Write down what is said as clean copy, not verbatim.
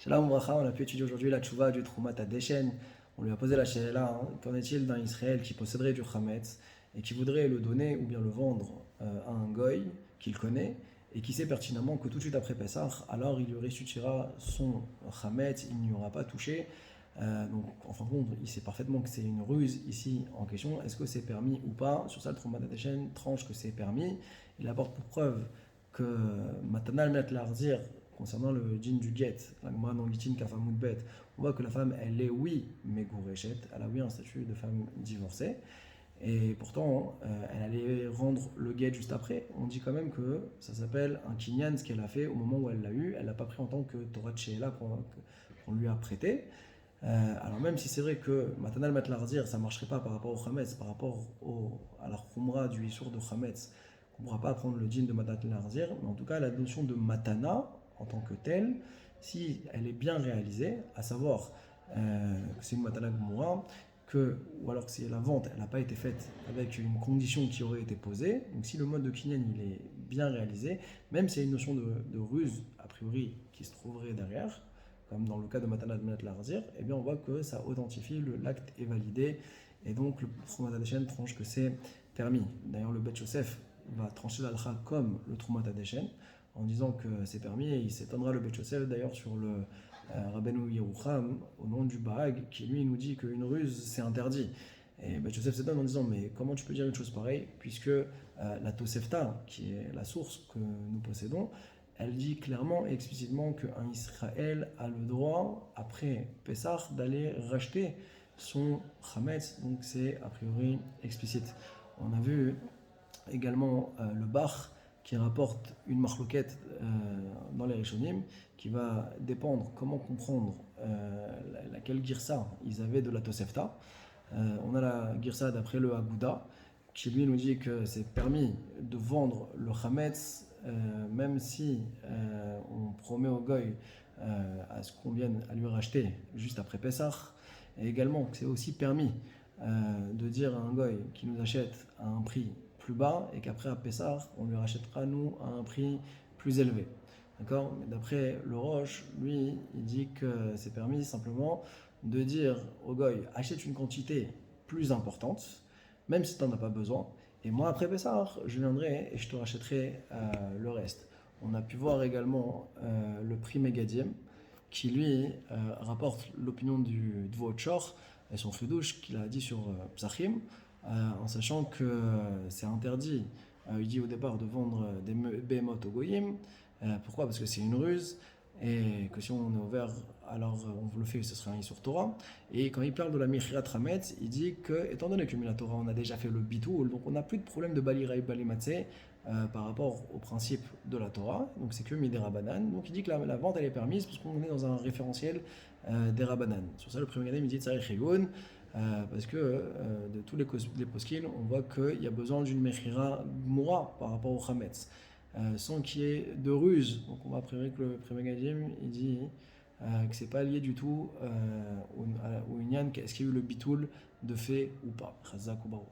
Shalom Bracha, on a pu étudier aujourd'hui la tchouva du Troumat Hadeshen. On lui a posé la shéla, qu'en est-il d'un Israël qui posséderait du Chametz et qui voudrait le donner ou bien le vendre à un goy qu'il connaît et qui sait pertinemment que tout de suite après Pessah, alors il lui restituera son Chametz, il n'y aura pas touché. Donc en fin de compte, il sait parfaitement que c'est une ruse ici en question. Est-ce que c'est permis ou pas? Sur ça, le Troumat Hadeshen tranche que c'est permis. Il apporte pour preuve que Matanal Met Larzir, concernant le djinn du get, la Gemara dans Gitin Kafamoud Bet, on voit que la femme, elle est oui, mais Gourechet, elle a oui un statut de femme divorcée, et pourtant, elle allait rendre le get juste après. On dit quand même que ça s'appelle un kinyan, ce qu'elle a fait au moment où elle l'a eu, elle l'a pas pris en tant que Torah de Sheela qu'on lui a prêté. Alors même si c'est vrai que Matanal Matlarzir, ça ne marcherait pas par rapport au Chametz, par rapport à la Khumra du Issour de Chametz, on ne pourra pas apprendre le djinn de Matanal Matlarzir, mais en tout cas la notion de Matana, en tant que telle, si elle est bien réalisée, à savoir que c'est une Matana Gmoura, ou alors que si la vente n'a pas été faite avec une condition qui aurait été posée, donc si le mode de Kinyan il est bien réalisé, même s'il y a une notion de ruse, a priori, qui se trouverait derrière, comme dans le cas de Matana de Menat Larzir, eh bien on voit que ça authentifie, l'acte est validé, et donc le Troumat Hadeshen tranche que c'est permis. D'ailleurs le Bet Yosef va trancher l'alcha comme le Troumat Hadeshen, en disant que c'est permis, et il s'étonnera le Bet Yosef d'ailleurs sur le Rabbeinu Yerucham au nom du Bahag, qui lui nous dit qu'une ruse c'est interdit. Et Bet Yosef s'étonne en disant mais comment tu peux dire une chose pareille, puisque la Tosefta, qui est la source que nous possédons, elle dit clairement et explicitement qu'un Israël a le droit, après Pessah, d'aller racheter son Chametz, donc c'est a priori explicite. On a vu également le Bach qui rapporte une marloquette dans les Rishonim qui va dépendre comment comprendre laquelle girsa ils avaient de la Tosefta. On a la girsa d'après le Aguda qui lui nous dit que c'est permis de vendre le Chametz même si on promet au goy à ce qu'on vienne à lui racheter juste après Pessah, et également que c'est aussi permis de dire à un goy qui nous achète à un prix plus bas et qu'après à Pessah on lui rachètera nous à un prix plus élevé. D'accord? Mais d'après le Roche, lui, il dit que c'est permis simplement de dire au goy achète une quantité plus importante, même si tu n'en as pas besoin, et moi après Pessah, je viendrai et je te rachèterai le reste. On a pu voir également le prix Megadiem, qui lui rapporte l'opinion du Dvochor et son Fridouche qu'il a dit sur Psachim, en sachant que c'est interdit, il dit au départ, de vendre des behemoth au goyim. Pourquoi? Parce que c'est une ruse, et que si on est ouvert, alors on le fait, ce serait un Issour Torah. Et quand il parle de la Michirat Hametz, il dit que, étant donné que la Torah, on a déjà fait le bitoul, donc on n'a plus de problème de Baliraï Balimatse par rapport au principe de la Torah, donc c'est que Midera Banan. Donc il dit que la vente elle est permise parce qu'on est dans un référentiel des Rabanan. Sur ça, le premier Gadem il dit Tsarech Hegun, parce que de tous les poskim, on voit qu'il y a besoin d'une Mechira Moura par rapport au Hametz. Sans qu'il y ait de ruse. Donc on va prévoir que le premier Gadim il dit que c'est pas lié du tout au Inyan, est-ce qu'il y a eu le bitoul de fait ou pas. Chazak ou Baruch.